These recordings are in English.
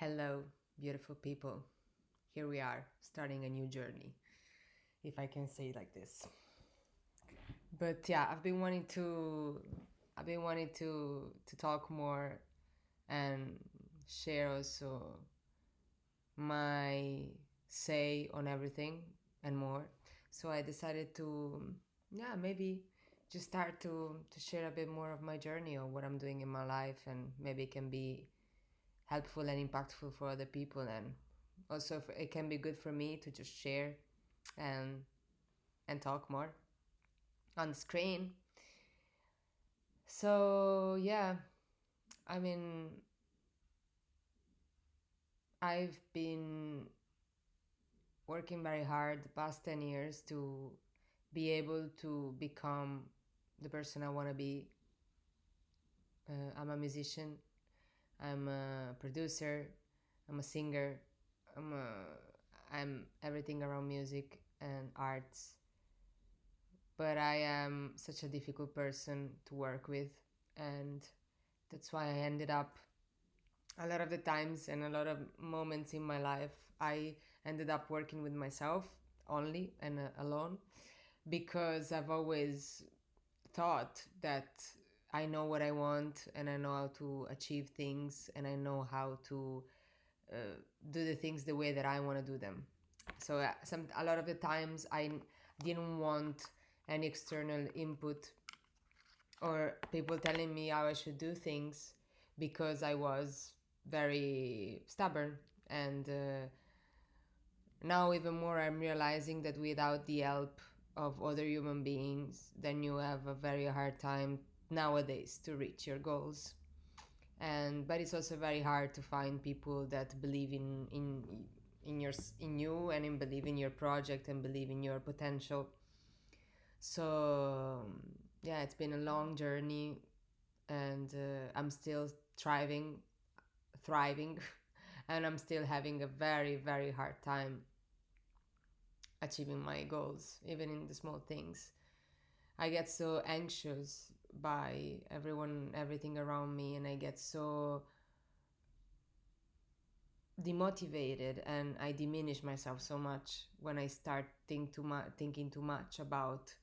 Hello, beautiful people. Here we are, starting a new journey, if I can say it like this. But yeah, I've been wanting to talk more and share also my say on everything and more. So I decided to maybe just start to share a bit more of my journey or what I'm doing in my life, and maybe it can be helpful and impactful for other people, and also it can be good for me to just share and and talk more on the screen. So yeah, I mean, I've been working very hard the past 10 years to be able to become the person I want to be. I'm a musician, I'm a producer, I'm a singer, i'm a, I'm everything around music and arts, but I am such a difficult person to work with, and that's why I ended up a lot of the times and a lot of moments in my life I ended up working with myself only and alone, because I've always thought that I know what I want and I know how to achieve things and I know how to uh, do the things the way that I want to do them. So a lot of the times I didn't want any external input or people telling me how I should do things, because I was very stubborn. And now, even more, I'm realizing that without the help of other human beings, then you have a very hard time nowadays to reach your goals. And but it's also very hard to find people that believe in you and in believe in your project and believe in your potential. So yeah, it's been a long journey, and I'm still thriving, and I'm still having a very, very hard time achieving my goals, even in the small things. I get so anxious by everything around me, and I get so demotivated, and I diminish myself so much when I start thinking too much about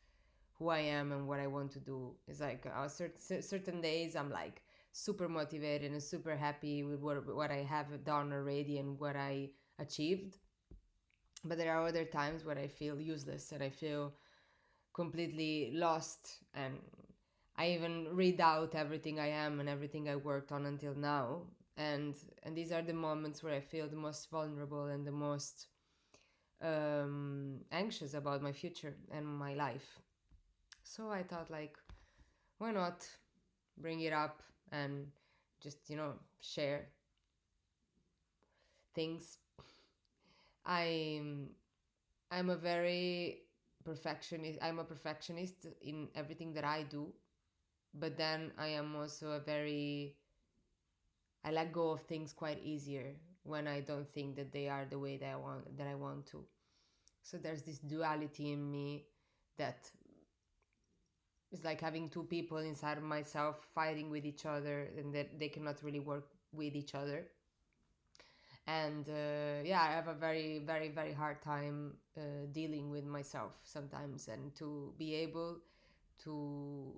who I am and what I want to do. It's like certain days I'm like super motivated and super happy with what I have done already and what I achieved. But there are other times where I feel useless and I feel completely lost, and I even read out everything I am and everything I worked on until now. And these are the moments where I feel the most vulnerable and the most anxious about my future and my life. So I thought, like, why not bring it up and just, share things. I'm I'm a very perfectionist. I'm a perfectionist in everything that I do, but then I am also I let go of things quite easier when I don't think that they are the way that I want to. So there's this duality in me that is like having two people inside of myself fighting with each other, and that they cannot really work with each other. And yeah, I have a very, very, very hard time dealing with myself sometimes, and to be able to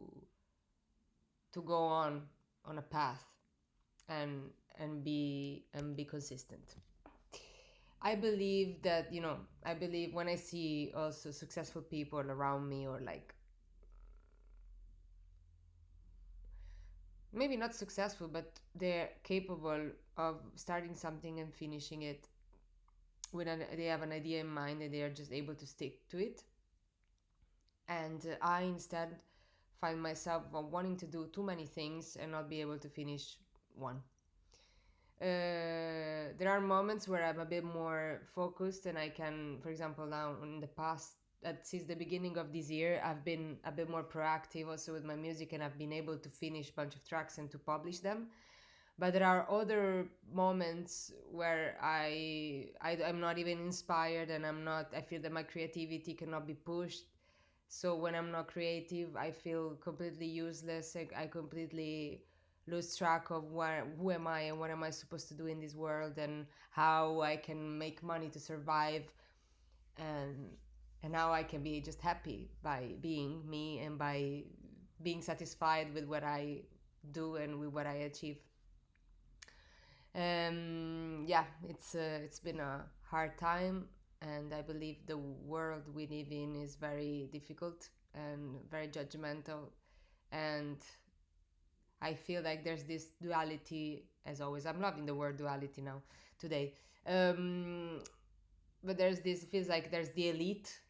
go on a path and be consistent. I believe that, I believe when I see also successful people around me, or like maybe not successful, but they're capable of starting something and finishing it they have an idea in mind and they are just able to stick to it. And I instead find myself wanting to do too many things and not be able to finish one. There are moments where I'm a bit more focused and I can, for example, now in the past, since the beginning of this year, I've been a bit more proactive also with my music, and I've been able to finish a bunch of tracks and to publish them. But there are other moments where I'm not even inspired, and I feel that my creativity cannot be pushed. So when I'm not creative, I feel completely useless. I completely lose track of who am I and what am I supposed to do in this world, and how I can make money to survive, and how I can be just happy by being me and by being satisfied with what I do and with what I achieve. Yeah, it's been a hard time, and I believe the world we live in is very difficult and very judgmental, and I feel like there's this duality. As always, I'm loving the word duality now today. Um, but there's this, feels like there's the elite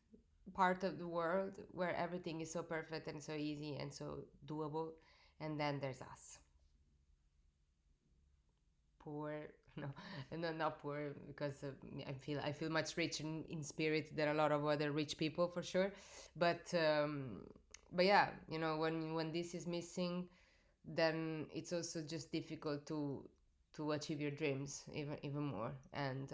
part of the world where everything is so perfect and so easy and so doable, and then there's us, poor. No, no, not poor, because I feel much richer in spirit than a lot of other rich people, for sure. But yeah, when this is missing, then it's also just difficult to achieve your dreams even more, and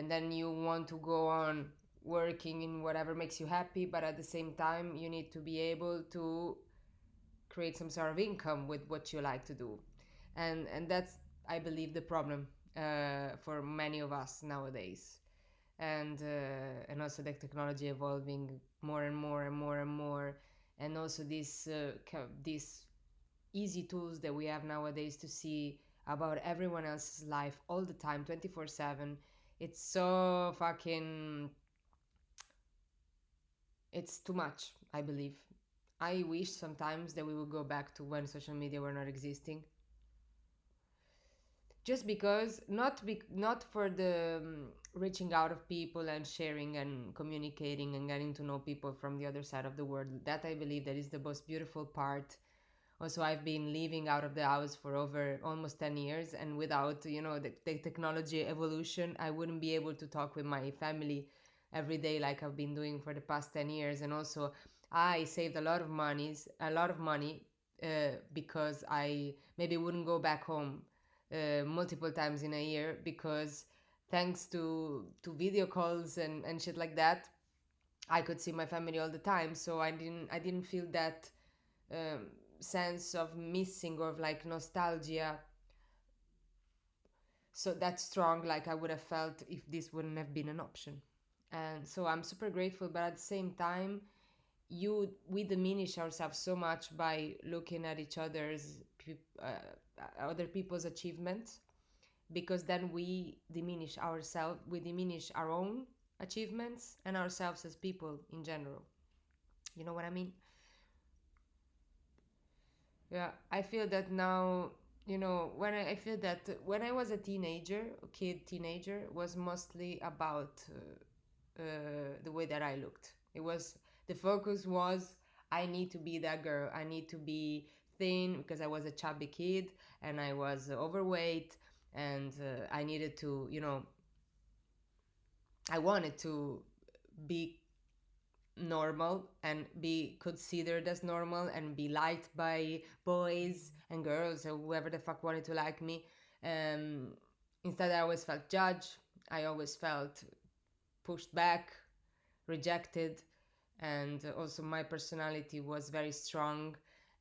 then you want to go on working in whatever makes you happy, but at the same time you need to be able to create some sort of income with what you like to do, and that's, I believe, the problem for many of us nowadays, and also the technology evolving more and more and more and more, and also these easy tools that we have nowadays to see about everyone else's life all the time, 24/7. It's so fucking, it's too much, I believe. I wish sometimes that we would go back to when social media were not existing, just because, not for the reaching out of people and sharing and communicating and getting to know people from the other side of the world. That, I believe, that is the most beautiful part. Also, I've been living out of the house for over almost 10 years, and without, the technology evolution, I wouldn't be able to talk with my family every day like I've been doing for the past 10 years. And also, I saved a lot of money, because I maybe wouldn't go back home multiple times in a year, because thanks to video calls and shit like that, I could see my family all the time. So I didn't feel that um, sense of missing, or of like nostalgia, so that strong, like I would have felt if this wouldn't have been an option. And so I'm super grateful, but at the same time, we diminish ourselves so much by looking at other people's achievements, because then we diminish our own achievements and ourselves as people in general. You know what I mean? Yeah, I feel that now, I feel that when I was a teenager was mostly about the way that I looked. The focus was, I need to be that girl. I need to be thin because I was a chubby kid and I was overweight, and I needed to, I wanted to be normal and be considered as normal and be liked by boys and girls or whoever the fuck wanted to like me. Um, Instead, I always felt judged. I always felt pushed back, rejected, and also my personality was very strong,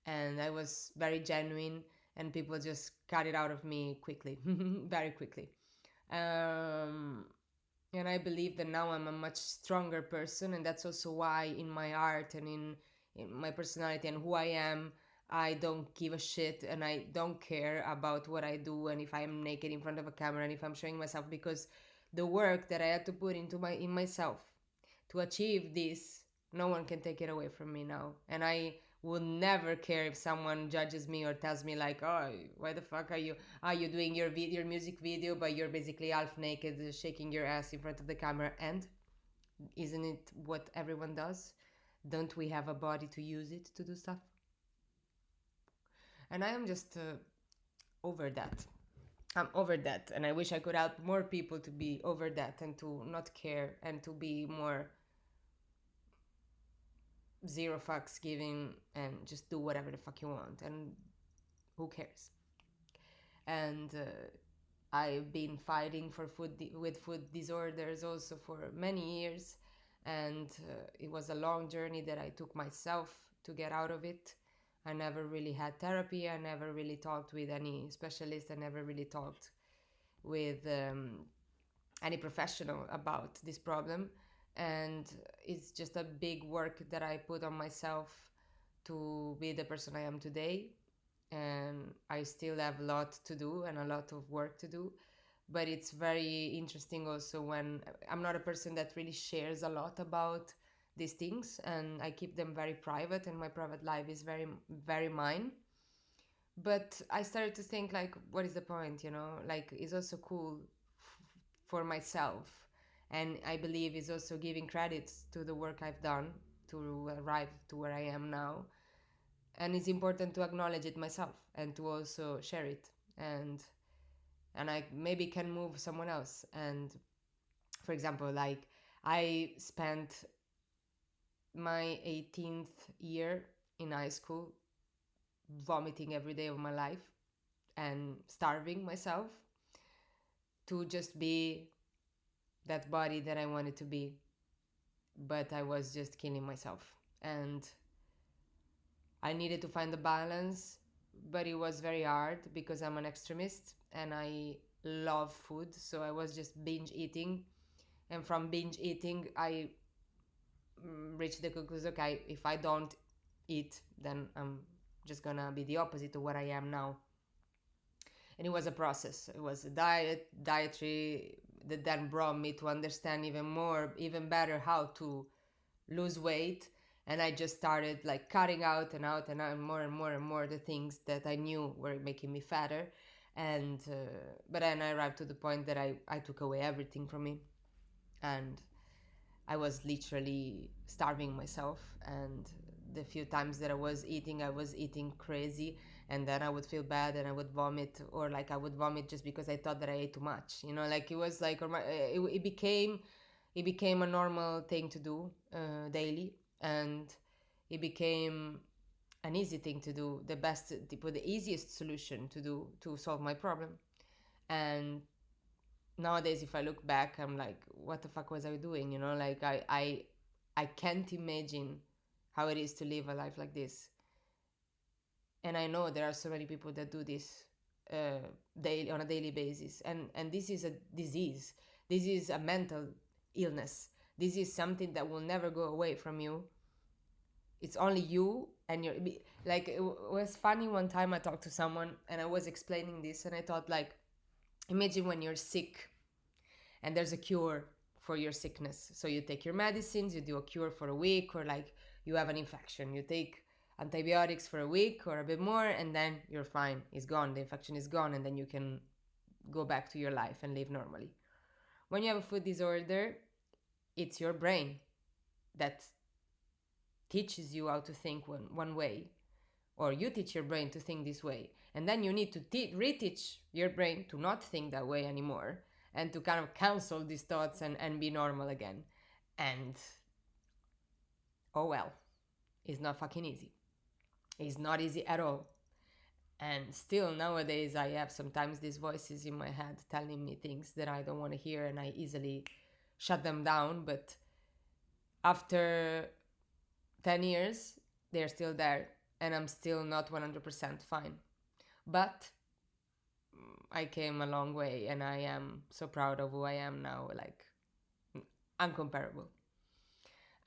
and I was very genuine, and people just cut it out of me quickly, very quickly. Um, and I believe that now I'm a much stronger person, and that's also why in my art and in my personality and who I am, I don't give a shit and I don't care about what I do, and if I'm naked in front of a camera and if I'm showing myself, because the work that I had to put in myself to achieve this, no one can take it away from me now. And I will never care if someone judges me or tells me like, oh, why the fuck are you doing your music video but you're basically half naked, shaking your ass in front of the camera? And isn't it what everyone does? Don't we have a body to use it to do stuff? And I am just over that. I'm over that, and I wish I could help more people to be over that and to not care and to be more zero fucks giving and just do whatever the fuck you want, and who cares? And I've been fighting for with food disorders also for many years, and it was a long journey that I took myself to get out of it. I never really had therapy. I never really talked with any specialist. I never really talked with any professional about this problem. And it's just a big work that I put on myself to be the person I am today. And I still have a lot to do and a lot of work to do. But it's very interesting also when I'm not a person that really shares a lot about these things, and I keep them very private, and my private life is very, very mine. But I started to think, like, what is the point, like, it's also cool for myself. And I believe it's also giving credits to the work I've done to arrive to where I am now. And it's important to acknowledge it myself and to also share it. And I maybe can move someone else. And for example, like, I spent my 18th year in high school vomiting every day of my life and starving myself to just be that body that I wanted to be. But I was just killing myself. And I needed to find the balance, but it was very hard because I'm an extremist and I love food. So I was just binge eating. And from binge eating, I reached the conclusion, okay, if I don't eat, then I'm just gonna be the opposite of what I am now. And it was a process. It was a dietary that then brought me to understand even more, even better how to lose weight. And I just started like cutting out and out and out, more and more and more the things that I knew were making me fatter. And but then I arrived to the point that I took away everything from me, and I was literally starving myself. And the few times that I was eating crazy. And then I would feel bad and I would vomit, or like I would vomit just because I thought that I ate too much. Like it was like, it became a normal thing to do daily. And it became an easy thing to do, the easiest solution to do to solve my problem. And nowadays if I look back, I'm like, what the fuck was I doing? Like I can't imagine how it is to live a life like this. And I know there are so many people that do this daily, on a daily basis. And this is a disease. This is a mental illness. This is something that will never go away from you. It's only you and your, like, it was funny. One time I talked to someone and I was explaining this, and I thought, like, imagine when you're sick and there's a cure for your sickness. So you take your medicines, you do a cure for a week, or like you have an infection, you take antibiotics for a week or a bit more, and then you're fine. It's gone. The infection is gone, and then you can go back to your life and live normally. When you have a food disorder, it's your brain that teaches you how to think one way, or you teach your brain to think this way, and then you need to reteach your brain to not think that way anymore, and to kind of cancel these thoughts and be normal again. And oh well, it's not fucking easy. It's not easy at all. And still nowadays I have sometimes these voices in my head telling me things that I don't want to hear, and I easily shut them down. But after 10 years, they're still there, and I'm still not 100% fine. But I came a long way, and I am so proud of who I am now, like, uncomparable.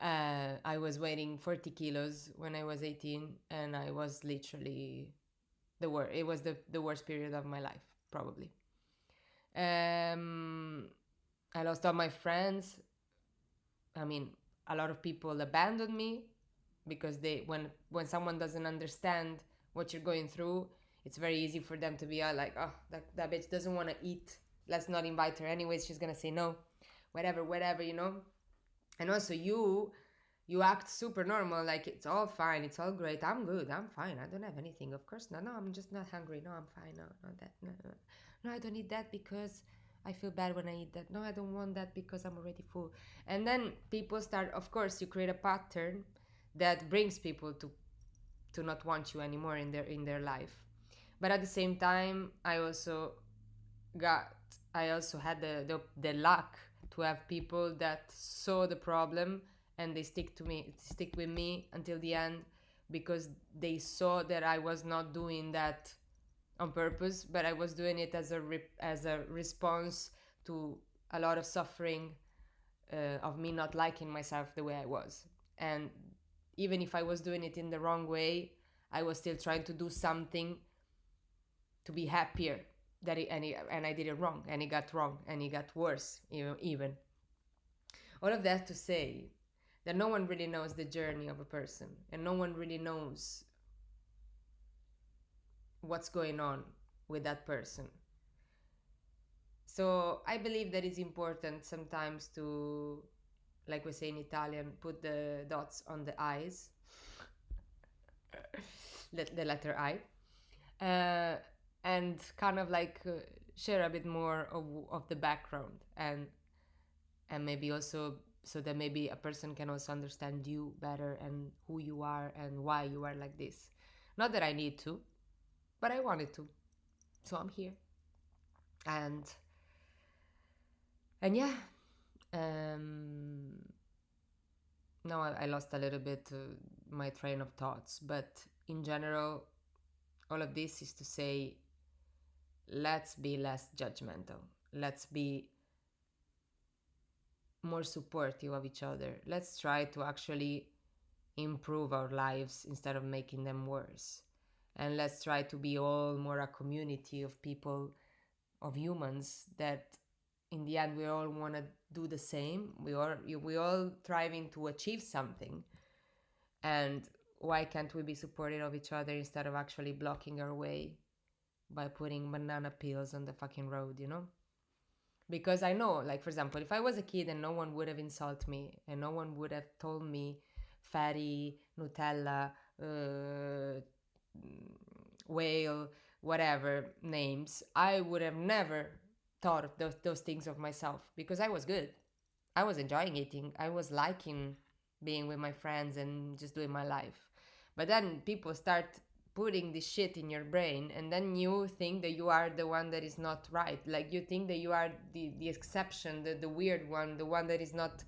I was weighing 40 kilos when I was 18, and I was literally it was the worst period of my life, probably. Um, I lost all my friends. I mean, a lot of people abandoned me because when someone doesn't understand what you're going through, it's very easy for them to be like, oh, that bitch doesn't want to eat. Let's not invite her anyways. She's gonna say no, whatever. And also you act super normal, like it's all fine, it's all great, I'm good, I'm fine, I don't have anything. Of course not. No, I'm just not hungry. No, I'm fine. No, not that. No, no. No, I don't eat that because I feel bad when I eat that. No, I don't want that because I'm already full. And then people start, of course, you create a pattern that brings people to not want you anymore in their life. But at the same time, got I also had the luck to have people that saw the problem, and they stick with me until the end, because they saw that I was not doing that on purpose, but I was doing it as as a response to a lot of suffering, of me not liking myself the way I was. And even if I was doing it in the wrong way, I was still trying to do something to be happier. And I did it wrong, and it got wrong, and it got worse, even. All of that to say that no one really knows the journey of a person, and no one really knows what's going on with that person. So I believe that it's important sometimes to, like we say in Italian, put the dots on the I's, the letter I, uh, and kind of like share a bit more of the background, and maybe also so that maybe a person can also understand you better and who you are and why you are like this. Not that I need to, but I wanted to, so I'm here. And yeah, um now I lost a little bit my train of thoughts, but in general, all of this is to say, let's be less judgmental, let's be more supportive of each other, let's try to actually improve our lives instead of making them worse. And let's try to be all more a community of people, of humans, that in the end we all want to do the same. We all thriving to achieve something. And why can't we be supportive of each other instead of actually blocking our way by putting banana peels on the fucking road? Because I know, like, for example, if I was a kid and no one would have insulted me and no one would have told me fatty, Nutella, whale, whatever names, I would have never thought of those things of myself, because I was good. I was enjoying eating. I was liking being with my friends and just doing my life. But then people start putting this shit in your brain, and then you think that you are the one that is not right. Like, you think that you are the exception, the weird one, the one that is not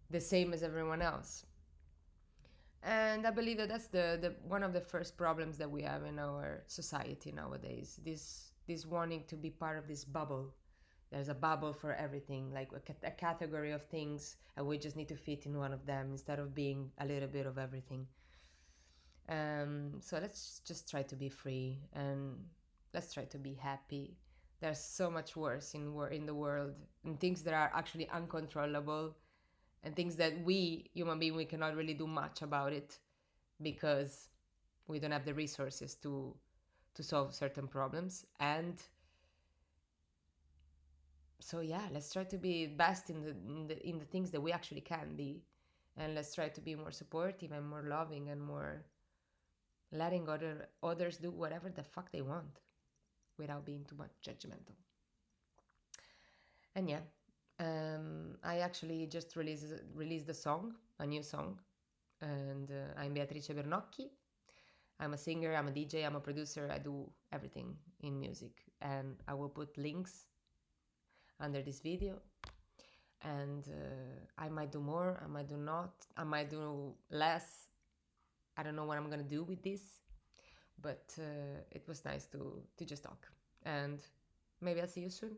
the same as everyone else. And I believe that that's the one of the first problems that we have in our society nowadays. This wanting to be part of this bubble. There's a bubble for everything, like a category of things, and we just need to fit in one of them instead of being a little bit of everything. So let's just try to be free, and let's try to be happy. There's so much worse in the world, and things that are actually uncontrollable, and things that we human beings, we cannot really do much about it, because we don't have the resources to solve certain problems. And so yeah, let's try to be best in the things that we actually can be, and let's try to be more supportive and more loving and more letting others do whatever the fuck they want without being too much judgmental. And yeah, I actually just released a new song, and I'm Beatrice Bernocchi. I'm a singer, I'm a DJ, I'm a producer, I do everything in music, and I will put links under this video. And I might do more, I might do not, I might do less. I don't know what I'm gonna do with this, but it was nice to just talk. And maybe I'll see you soon.